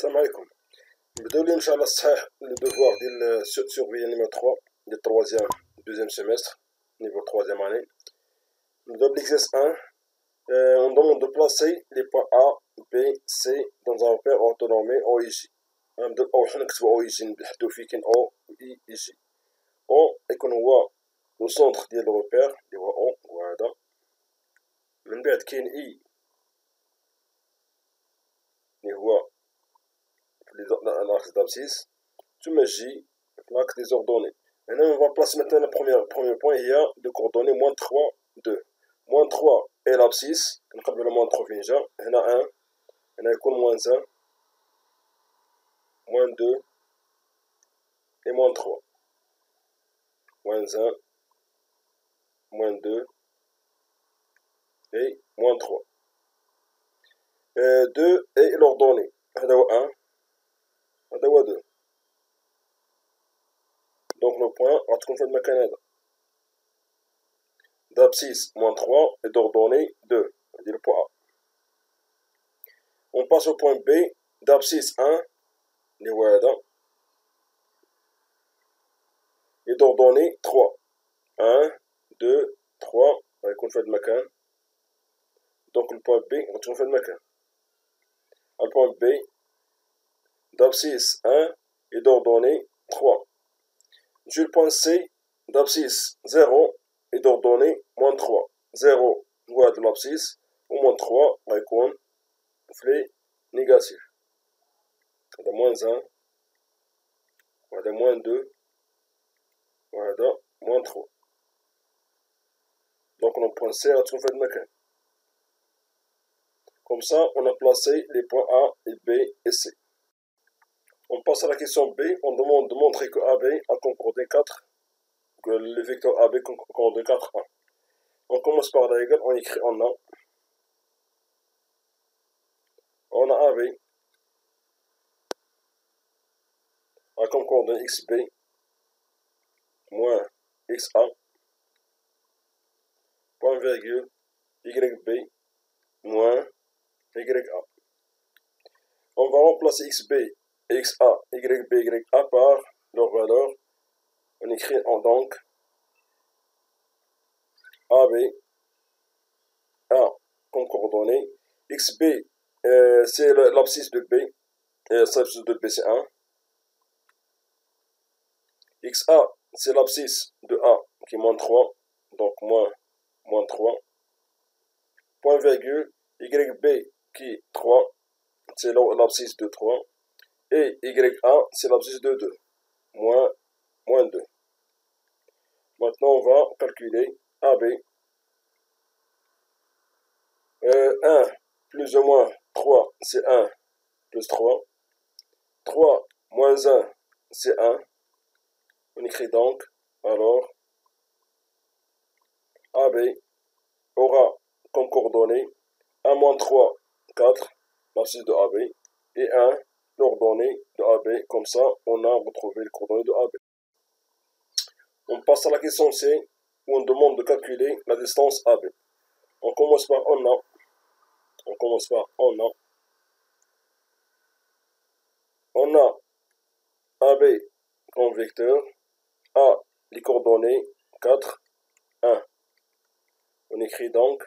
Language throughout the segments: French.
السلام عليكم. نبداو اليوم ان شاء الله الصحيح لو دوفوار ديال سورفي نيميرو 3 ديال troisième deuxième semestre niveau troisième année. نبداو بليكزيرس 1. On demande de placer les points A, B, C dans un repère orthonormé O et J. نبداو حنا نكتبو O et J نحدو فيه كاين O و I et J. O يكون هو لو سونتر ديال الروبير اللي هو O هو هذا. من بعد كاين I اللي هو l'axe d'abscisse, ثم J, l'axe des ordonnées. Maintenant, on va placer maintenant le premier point. Il y a de coordonnées moins 3, 2. Moins 3 est l'abscisse. On va le moins 3 déjà. Il y en a 1. Il y en a moins 1. Moins 2. Et moins 3. Moins 1. Moins 2. Et moins 3. 2 est l'ordonnée. هذا هو 1. هذا هو 2. Donc le point غتكون في المكان هذا. D'abscisse moins 3 et d'ordonnée 2. C'est le point A. On passe au point B. D'abscisse 1 اللي هو هذا. Et d'ordonnée 3. 1 2 3 غيكون في هذا المكان. Donc le point B غتكون في هذا المكان. Le point B d'abscisse 1 et d'ordonnée 3. J'ai le point C d'abscisse 0 et d'ordonnée moins 3. 0 هو هاد l'abscisse و moins 3 غيكون في négatif. هذا moins 1 وهذا moins 2 وهذا moins 3. Donc le point C غتكون في هاد المكان. Comme ça, on a placé les points A et B et C. On passe à la question B. On demande de montrer que AB a comme coordonnée 4, que le vecteur AB comme coordonnée 4, 1. On commence par la égale, on écrit en A. On a AB a comme coordonnée XB moins XA, point virgule, YB moins YA. On va remplacer XB, XA, YB, YA par leur valeur. On écrit en donc AB A comme coordonnée. XB, c'est l'abscisse de B. L'abscisse de B, c'est 1. XA, c'est l'abscisse de A qui est moins 3. Donc moins 3. Point virgule, YB qui est 3. C'est l'abscisse de 3. Et YA, c'est l'abscisse de 2. Moins 2. Maintenant, on va calculer AB. 1 plus ou moins 3, c'est 1 plus 3. 3 moins 1, c'est 1. On écrit donc, alors, AB aura comme coordonnée 1 moins 3, 4, l'abscisse de AB, et 1, l'ordonnée de AB. Comme ça, on a retrouvé les coordonnées de AB. On passe à la question C, où on demande de calculer la distance AB. On commence par en A. On commence par en A. On a AB comme vecteur. A, les coordonnées 4, 1. On écrit donc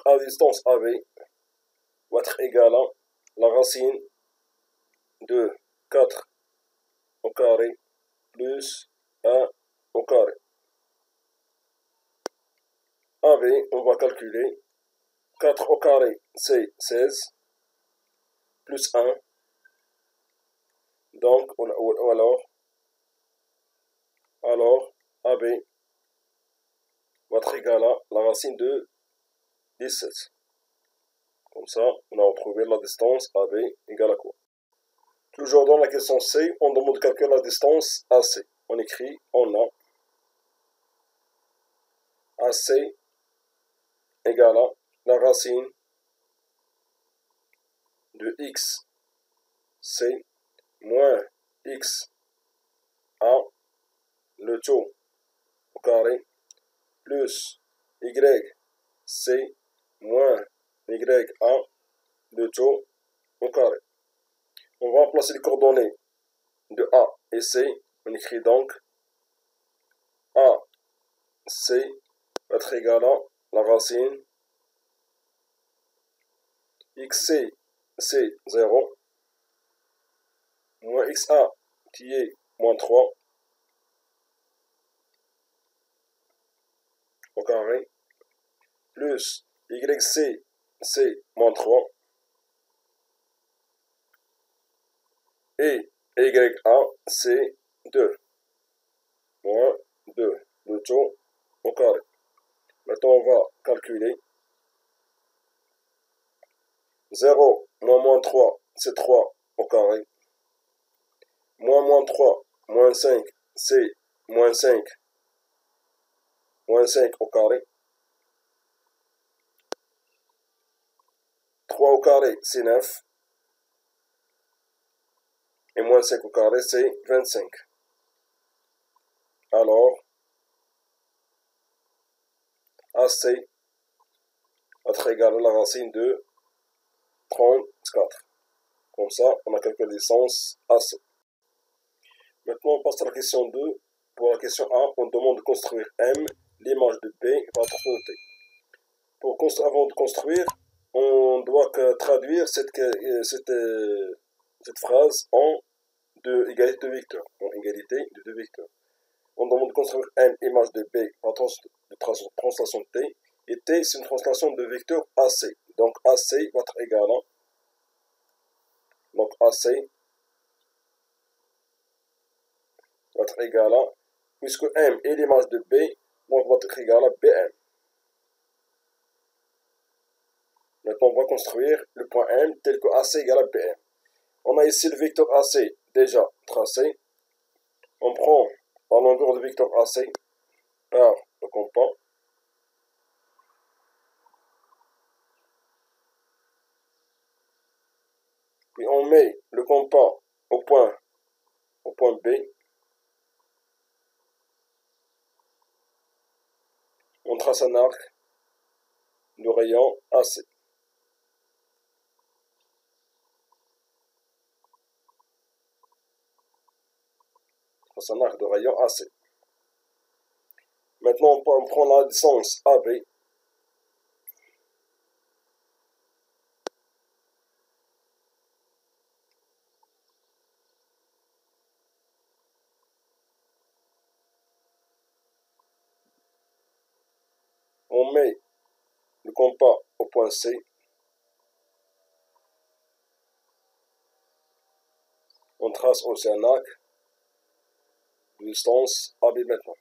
à distance AB va être égal à la racine de 4 au carré plus 1 au carré. AB, on va calculer 4 au carré, c'est 16, plus 1. Donc, alors, AB va être égal à la racine de 17. Comme ça, on a retrouvé la distance AB égale à quoi? Toujours dans la question C, on demande de calculer la distance AC. On écrit en A. AC égale à la racine de XC moins XA, le tout au carré, plus YC moins YA, le tout au carré. On va remplacer les coordonnées de A et C. On écrit donc A, C va être égal à la racine xc, c'est 0, moins xa qui est moins 3 au carré, plus yc, c'est moins 3, et ya, c'est 2, moins 2, le tout au carré. Maintenant, on va calculer. 0 moins 3, c'est 3 au carré. Moins 3, moins 5, c'est moins 5, moins 5 au carré. 3 au carré, c'est 9. Et moins 5 au carré, c'est 25. Alors, AC va être égal à la racine de 34. Comme ça, on a calculé la distance AC. Maintenant, on passe à la question 2. Pour la question A, on demande de construire M, l'image de B par T. Avant de construire, on doit traduire cette phrase en égalité de vecteurs. En égalité de deux vecteurs. On demande de construire M, image de B par translation de T. Et T, c'est une translation de vecteur AC. Donc AC va être égal à. Donc AC va être égal à. Puisque M est l'image de B, donc va être égal à BM. Maintenant, on va construire le point M tel que AC égale à BM. On a ici le vecteur AC déjà tracé. On prend la longueur du vecteur AC par le compas. Puis on met le compas au point B. On trace un arc de rayon AC. On trace un arc de rayon AC. Maintenant, on prend la distance AB. On met le compas au point C. On trace aussi un arc de distance AB maintenant.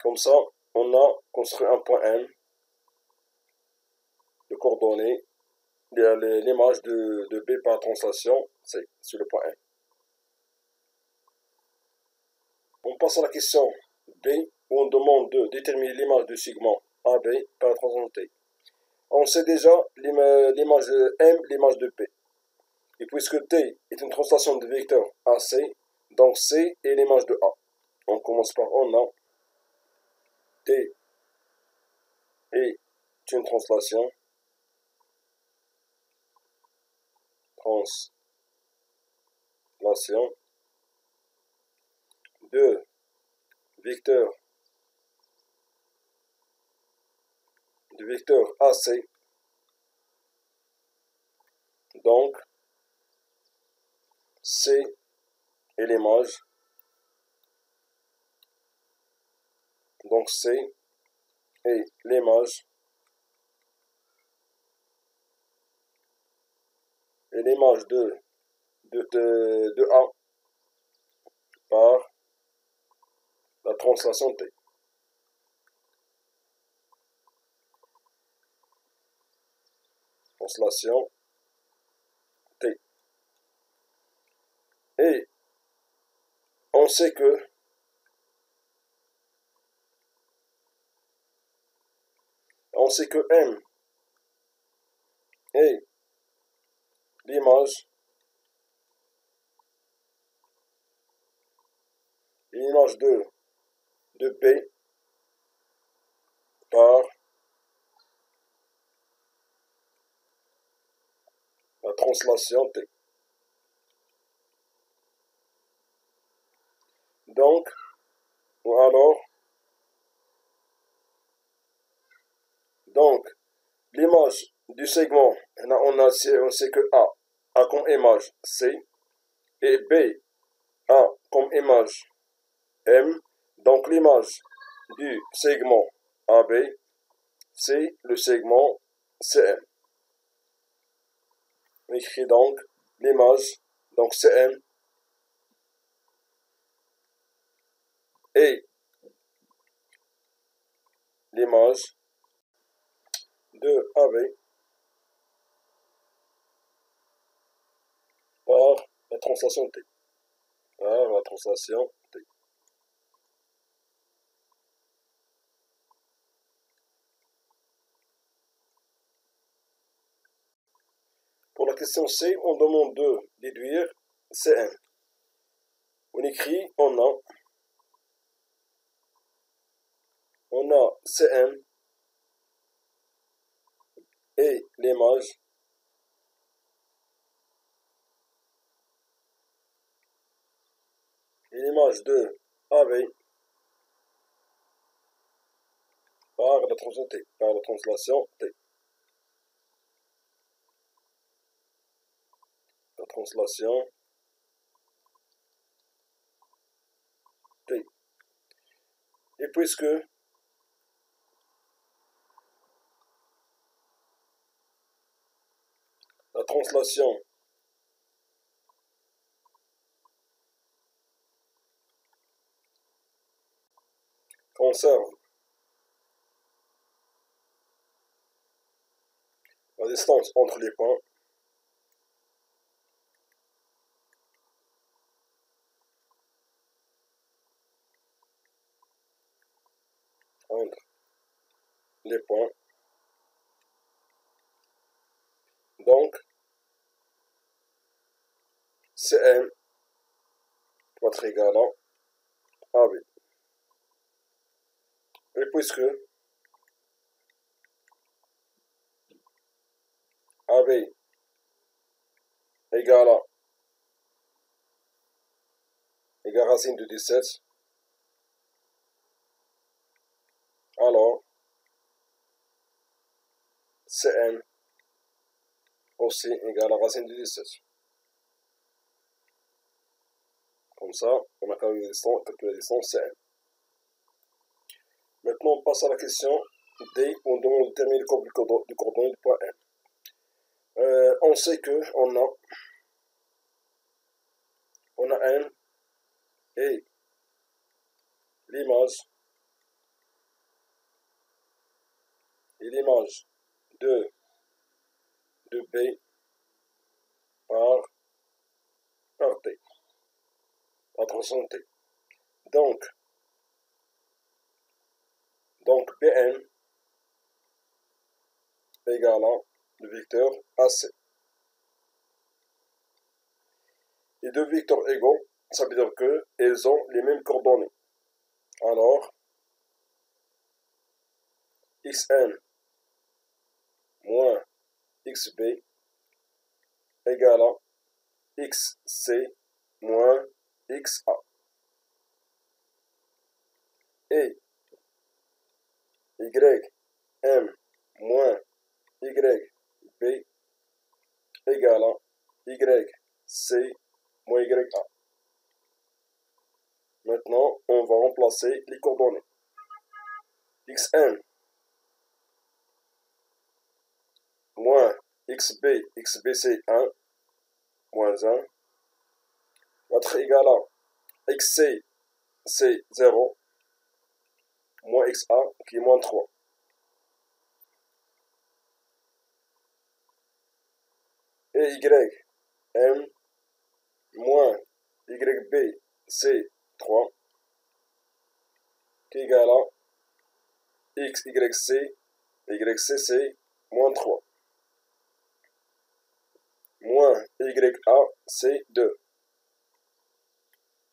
Comme ça, on a construit un point M. De coordonnées, l'image de B par translation, c'est sur le point M. On passe à la question B, où on demande de déterminer l'image du segment AB par la translation T. On sait déjà l'image de M, l'image de B. Et puisque T est une translation de vecteur AC, donc C est l'image de A. On commence par on a T est une translation de vecteur AC. Donc, C est l'image. Donc, C est l'image. Et l'image de A par la translation T. Translation T. Et on sait que M est l'image de B par la translation T. Donc, l'image du segment, on sait que A comme image C, et B a comme image M. Donc l'image du segment AB, c'est le segment CM. On écrit donc l'image, donc CM, et l'image de AB par la translation T. Par la translation T. Pour la question C, on demande de déduire CM. On écrit, on a CM et l'image de AB par la translation T. La translation T. Et puisque la translation conserve la distance entre les points, donc CM doit être égal à AB. Et puisque AB égale racine de 17, alors CM aussi égale à racine de 17. Comme ça, on a calculé la distance CM. Maintenant, on passe à la question D, où on demande de déterminer le coordonnée du point M. On sait que on a M et l'image de B par T, par translation T. Donc Bn égale à le vecteur AC. Les deux vecteurs égaux, ça veut dire qu'ils ont les mêmes coordonnées. Alors, xn moins xb égale à xc moins xa. Et ym moins yb égale à yc moins ya. Maintenant, on va remplacer les coordonnées. xn moins xb c'est 1, moins 1, va être égal à xc, c'est 0, moins xa, qui est moins 3. Et ym moins yb, c'est 3, qui est égal à yc, c'est moins 3. Moins ya, c'est 2.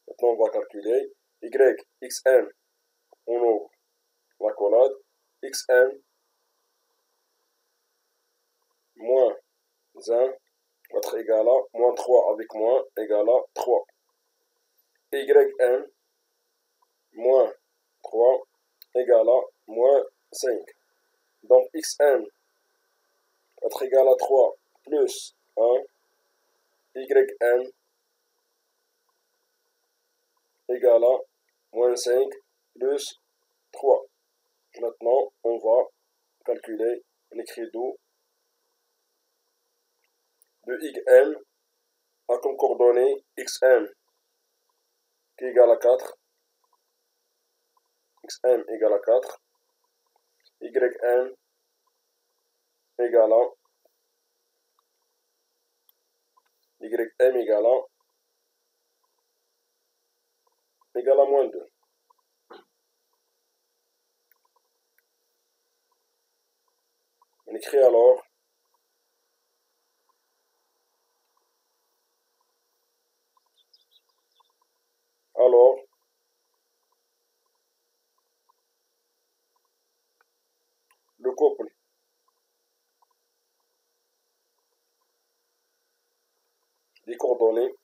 Maintenant, on va calculer xn, on ouvre l'accolade, xn moins 1 va être égal à moins 3 avec moins égal à 3. Yn moins 3 égal à moins 5. Donc xn va être égal à 3 plus 1. Yn égal à moins 5 plus 3. Maintenant, on va calculer, on écrit d'où de Yn a comme coordonnée xn qui est égal à 4. Xn égale à 4. Yn égale à Ym égale à moins 2. On écrit alors le couple des coordonnées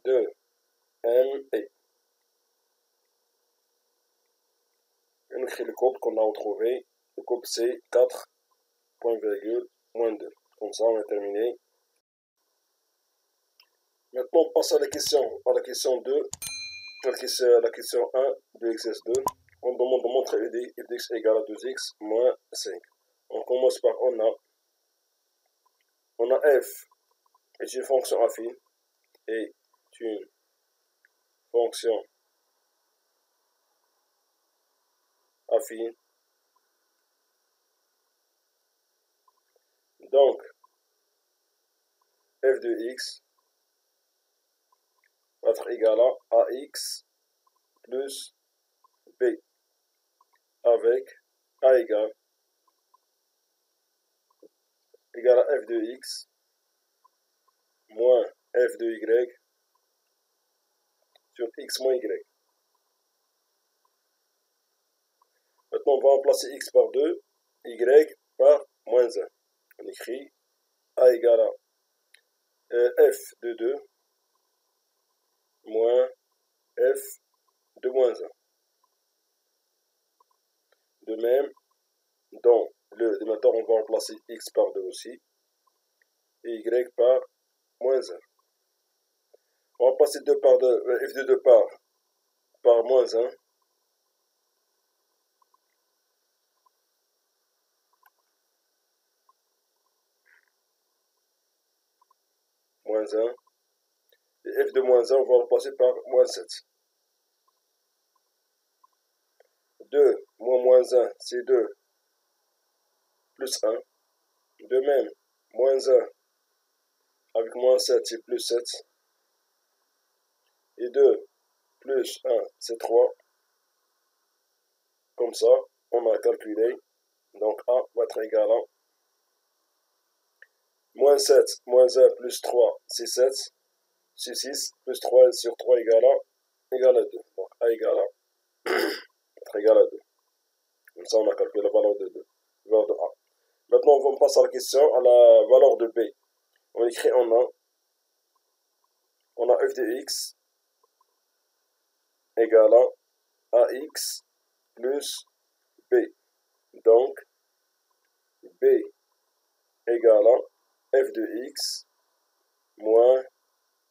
de M et on écrit le couple qu'on a retrouvé. Le couple c'est 4, moins 2. Comme ça, on a terminé. Maintenant, on passe à la question 2. La question 1 de exercice 2. On demande de montrer f de x égale à 2x moins 5. On commence par on a f est une fonction affine et une fonction affine. Donc, f de x va être égal à ax plus b avec a égale à f de x moins f de y sur x moins y. Maintenant, on va remplacer x par 2, y par moins 1. On écrit a égale à f de 2 moins f de moins 1. De même, dans le dénominateur, on va remplacer x par 2 aussi et y par moins 1. On va remplacer 2 par 2, f de 2 par moins 1. Moins 1. Et f de moins 1, on va remplacer par moins 7. 2 moins moins 1, c'est 2 plus 1. De même, moins 1 avec moins 7, c'est plus 7. Et 2 plus 1, c'est 3. Comme ça, on a calculé. Donc A va être égal à moins 7, moins 1 plus 3, c'est 7. C'est 6, plus 3 sur 3 égale à 2. Donc A égale à être égal à 2. Comme ça, on a calculé la valeur de 2, la valeur de A. Maintenant, on va passer à la question, à la valeur de B. On écrit en A. On a f de x égale à ax plus b. Donc, b égale à f de x moins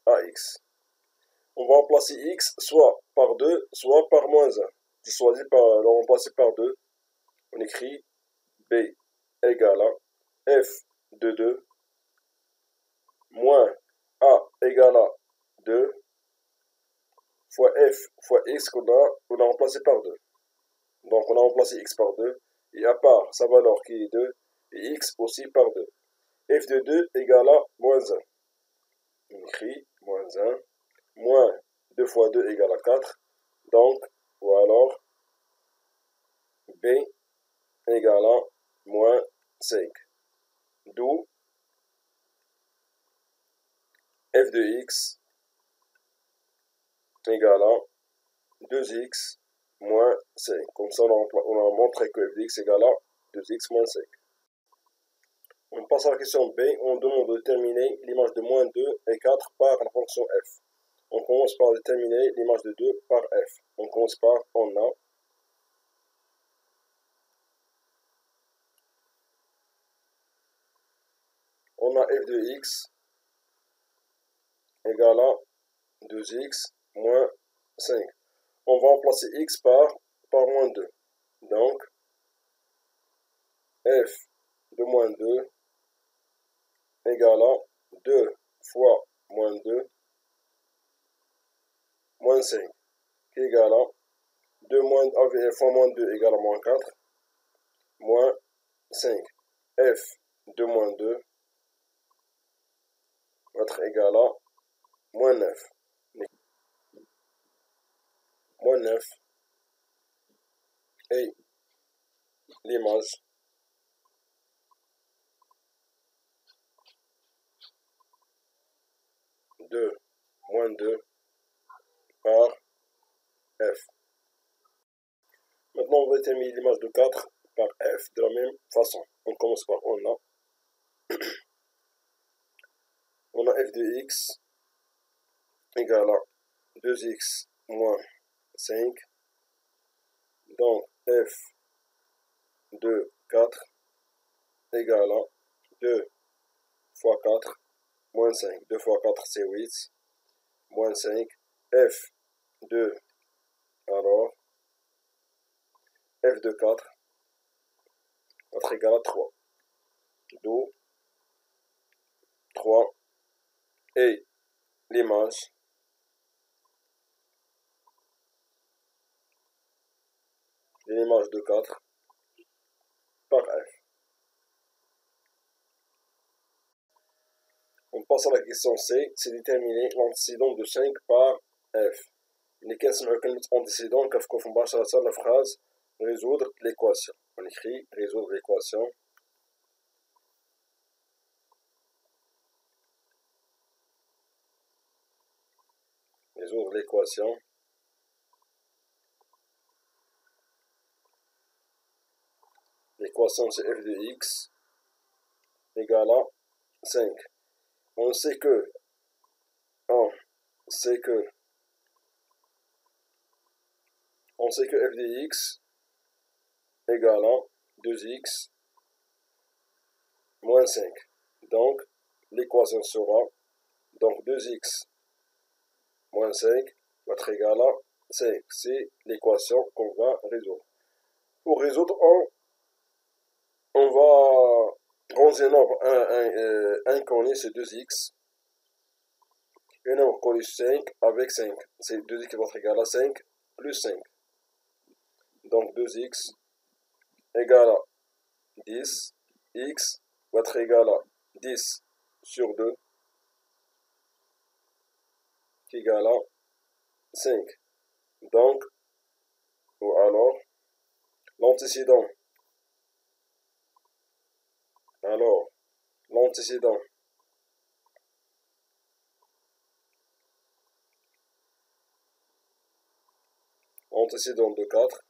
ax. On va remplacer x soit par 2, soit par moins 1. Je choisis par le remplacer par 2. On écrit b égale à f de 2 moins a égale à 2 fois f fois x qu'on a remplacé par 2. Donc on a remplacé x par 2 et à part sa valeur qui est 2 et x aussi par 2. F de 2 égale à moins 1. On écrit moins 1 moins 2 fois 2 égale à 4. Donc, ou alors B égale à moins 5. D'où f de x égale à 2x moins 5. Comme ça, on a montré que f de x égale à 2x moins 5. On passe à la question B. On demande de déterminer l'image de moins 2 et 4 par la fonction f. On commence par déterminer l'image de 2 par f. On commence par on a f de x égale à 2x moins 5. On va remplacer x par moins 2. Donc, f de moins 2 égale à 2 fois moins 2 moins 5, qui égale à 2 fois moins 2 égale à moins 4, moins 5. F de moins 2 va être égal à moins 9. Moins 9 et l'image de moins 2 par f. Maintenant, on va déterminer l'image de 4 par f de la même façon. On commence par on a f de x égale à 2x moins 5. Donc, f de 4 égale à 2 fois 4 moins 5. 2 fois 4, c'est 8. Moins 5. F de, alors, f de 4 va être égal à 3. D'où 3 et l'image de 4 par f. On passe à la question C, c'est déterminer l'antécédent de 5 par f. نكنسمعو كلمة antécédent كنفكو مباشرة la phrase résoudre l'équation. On écrit résoudre l'équation. Résoudre l'équation. L'équation c'est f de x égale à 5. On sait que f de x égale à 2x moins 5. Donc, l'équation sera donc 2x moins 5 va être égal à 5. C'est l'équation qu'on va résoudre. Pour résoudre, on va ranger un nombre inconnu, c'est 2x. Et un nombre connu 5 avec 5. C'est 2x qui va être égal à 5 plus 5. Donc 2x égale à 10. X va être égal à 10 sur 2 qui égale à 5. Donc, ou alors, l'antécédent. L'antécédent de 4,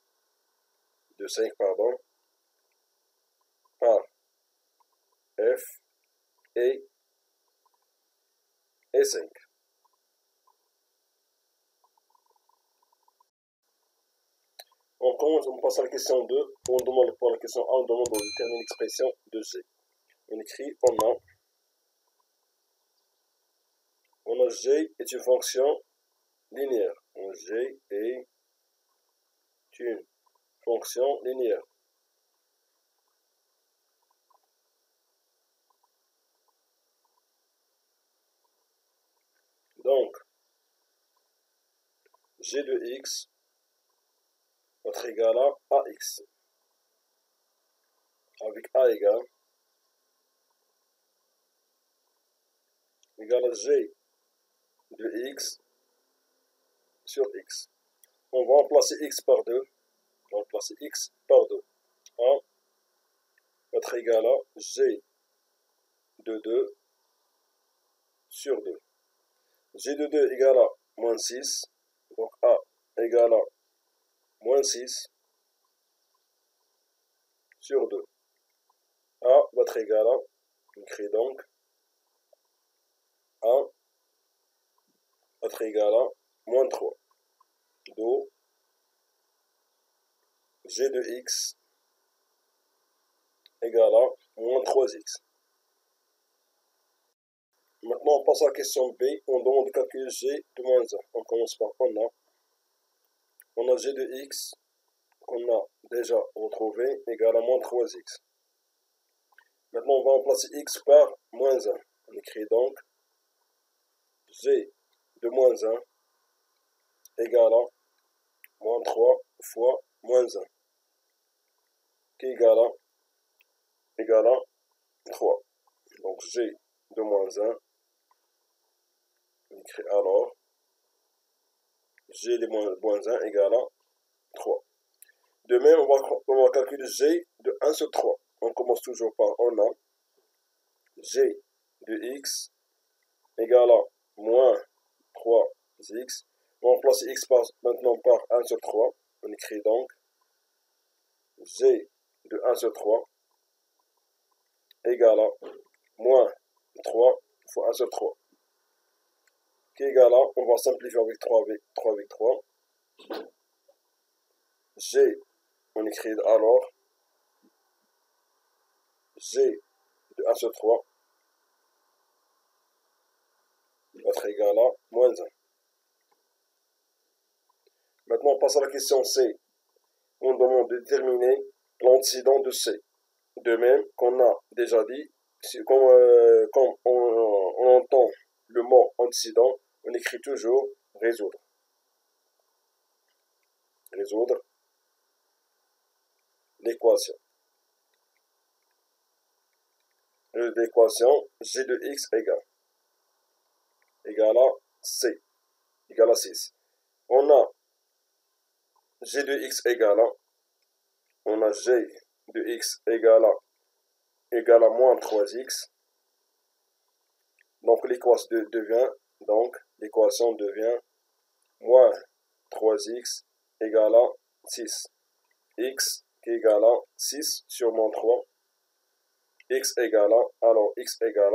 de 5, pardon, par f et 5. On passe à la question 2. On demande pour la question 1, on demande de déterminer l'expression de G. On écrit on a G est une fonction linéaire. G est une fonction linéaire. Donc, G de x va être égal à ax. Avec a égale à g de x sur x. On va remplacer x par 2. On va remplacer x par 2. 1 va être égal à G de 2 sur 2. G de 2 égale à moins 6. Donc A égale à moins 6 sur 2. A va être égal à, on écrit donc A va être égal à moins 3. d'eau G de x égale à moins 3x. Maintenant, on passe à la question B. On demande de calculer G de moins 1. On commence par on a G de x qu'on a déjà retrouvé égale à moins 3x. Maintenant, on va remplacer x par moins 1. On écrit donc G de moins 1 égale à moins 3 fois moins 1, qui est égal à 3. Donc G de moins 1, on écrit alors G de moins 1 égale à 3. De même, on va calculer G de 1 sur 3. On commence toujours par on a G de x égale à moins 3x. On remplace x maintenant par 1 sur 3. On écrit donc G de 1 sur 3 égale à moins 3 fois 1 sur 3. Qui est égal à, on va simplifier avec 3 avec 3. G, on écrit alors G de 1 sur 3 va être égal à moins 1. Maintenant, on passe à la question C. On demande de déterminer l'antécédent de C. De même qu'on a déjà dit, quand on entend le mot antécédent, on écrit toujours résoudre. Résoudre l'équation. L'équation G de x égale à C, égale à 6. On a G de x égale à, on a G de x égale à moins 3x. Donc l'équation devient moins 3x égale à 6. X qui est égal à 6 sur moins 3. X égale à, alors x égale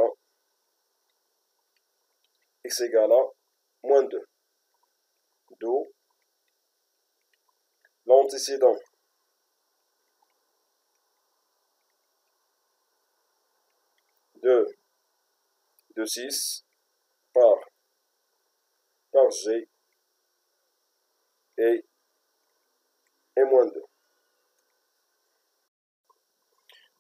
à moins 2. D'où l'antécédent de 6 par G et moins 2.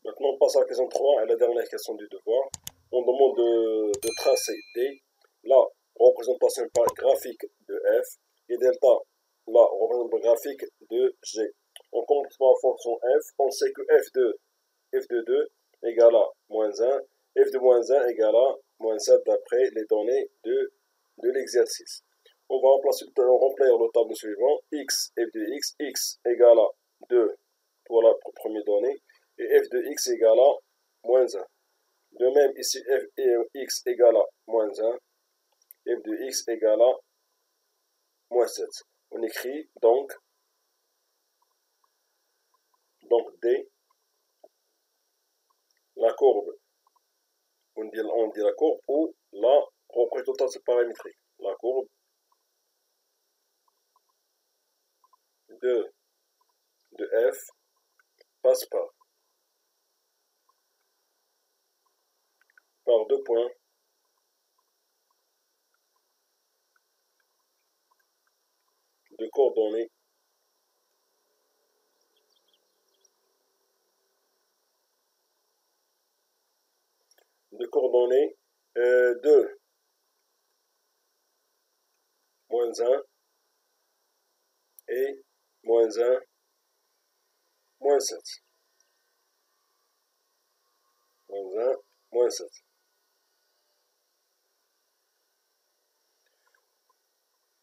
Maintenant, on passe à la question 3 et la dernière question du devoir. On demande de tracer D, la représentation par graphique de F, et delta, la représentation graphique de G. On commence par la fonction F. On sait que F de 2 égale à moins 1, F de moins 1 égale à moins 7 d'après les données de l'exercice. On va remplir le tableau suivant. X, F de x égale à 2 pour la première donnée. Et f de x égale à moins 1. De même, ici, f et x égale à moins 1. F de x égale à moins 7. On écrit donc D, la courbe. On dit la courbe ou la représentation paramétrique. La courbe de f passe par 2 points de coordonnées de moins 1 et moins 1, moins 7. Moins 1, moins 7.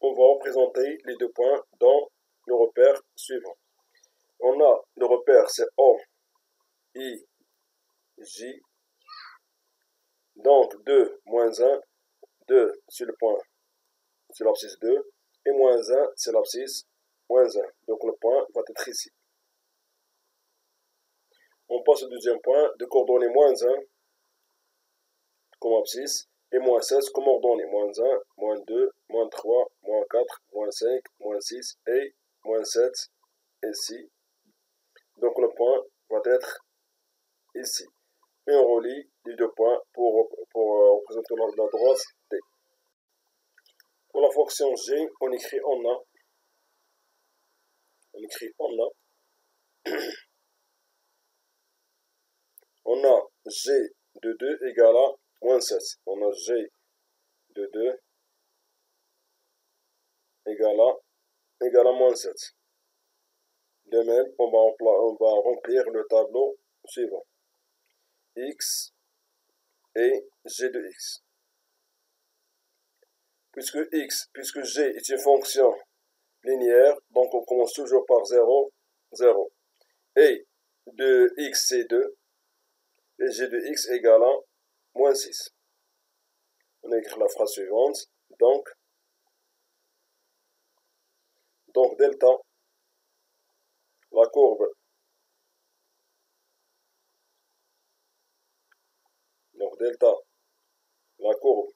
On va représenter les 2 points dans le repère suivant. On a le repère, c'est O, I, J. Donc 2 moins 1, 2 sur le point, sur l'abscisse 2, et moins 1 c'est l'abscisse moins 1. Donc le point va être ici. On passe au deuxième point, de coordonnées moins 1 comme abscisse, et moins 16 comme ordonnée, moins 1, moins 2, moins 3, moins 4, moins 5, moins 6, et moins 7, ici. Donc le point va être ici. Et on relie les deux points pour représenter la droite D. Pour la fonction G, on écrit en A. On écrit en A. On a G de 2 égale à moins 7. On a G de 2 égale à moins 7. De même, on va remplir le tableau suivant. X et G de X. Puisque G est une fonction linéaire, donc on commence toujours par 0, 0. Et de X c'est 2, et G de X égale à moins 6. On écrit la phrase suivante. Donc delta, la courbe, donc delta, la courbe,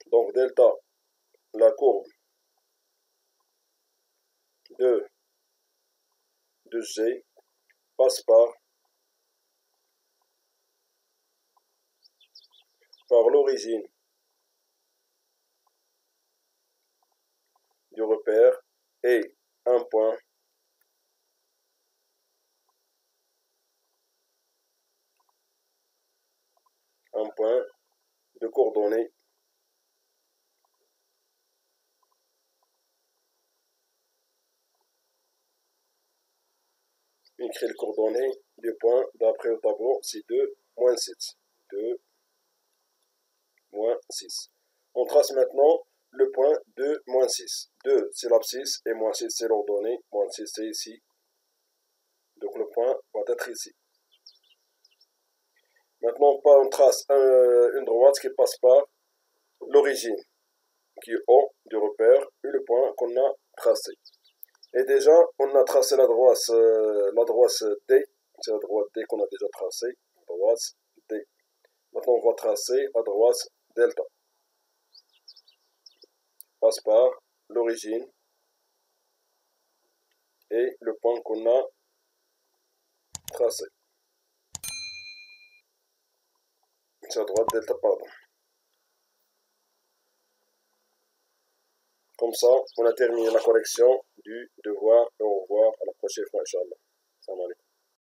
donc delta, la courbe de G passe par l'origine du repère et un point de coordonnées écrit les coordonnées du point d'après le tableau, c'est 2, moins 6. 2, moins 6. On trace maintenant le point 2, moins 6. 2, c'est l'abscisse et moins 6, c'est l'ordonnée. Moins 6, c'est ici. Donc le point va être ici. Maintenant, on trace une droite qui passe par l'origine, qui est O du repère, et le point qu'on a tracé. Et déjà, on a tracé la droite D, c'est la droite D qu'on a déjà tracée, droite D. Maintenant, on va tracer la droite delta. Passe par l'origine et le point qu'on a tracé. C'est la droite delta, pardon. Comme ça, on a terminé la correction du devoir et au revoir à la prochaine fois, Inch'Allah. Salam alaikum.